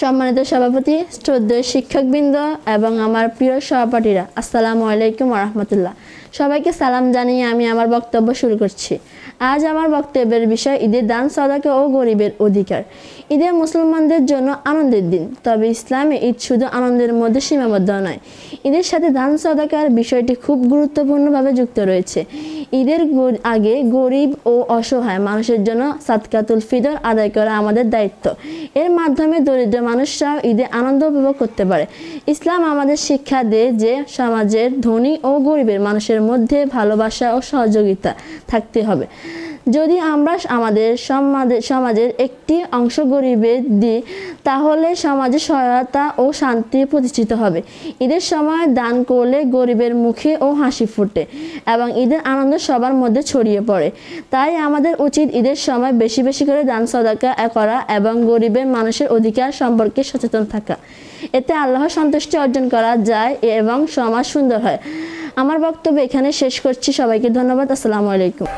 সম্মানিত সভাপতি, শ্রদ্ধেয় শিক্ষকবৃন্দ এবং আমার প্রিয় সহপাঠীরা, আসসালামু আলাইকুম ওয়া রাহমাতুল্লাহ। সবাইকে সালাম জানিয়ে আমি আমার বক্তব্য শুরু করছি। আজ আমার বক্তব্যের বিষয় ঈদের দান সদাকা ও গরিবের অধিকার। ঈদে মুসলমানদের জন্য আনন্দের দিন, তবে ইসলামে ঈদ শুধু আনন্দের মধ্যে সীমাবদ্ধ নয়। ঈদের সাথে দান সদাকার বিষয়টি খুব গুরুত্বপূর্ণভাবে যুক্ত রয়েছে। ঈদের আগে গরিব ও অসহায় মানুষের জন্য সাদকাতুল ফিতর আদায় করা আমাদের দায়িত্ব। এর মাধ্যমে দরিদ্র মানুষরাও ঈদে আনন্দ উপভোগ করতে পারে। ইসলাম আমাদের শিক্ষা দেয় যে সমাজের ধনী ও গরিবের মানুষের মধ্যে ভালোবাসা ও সহযোগিতা থাকতে হবে। যদি আমরা আমাদের সমাজের একটি অংশ গরিবে দিই, তাহলে সমাজে সহায়তা ও শান্তি প্রতিষ্ঠিত হবে। ঈদের সময় দান করলে গরিবের মুখে ও হাসি ফোটে এবং ঈদের আনন্দ সবার মধ্যে ছড়িয়ে পড়ে। তাই আমাদের উচিত ঈদের সময় বেশি বেশি করে দান সদাকা করা এবং গরিবের মানুষের অধিকার সম্পর্কে সচেতন থাকা। এতে আল্লাহর সন্তুষ্টি অর্জন করা যায় এবং সমাজ সুন্দর হয়। আমার বক্তব্য এখানে শেষ করছি। সবাইকে ধন্যবাদ। আসসালামু আলাইকুম।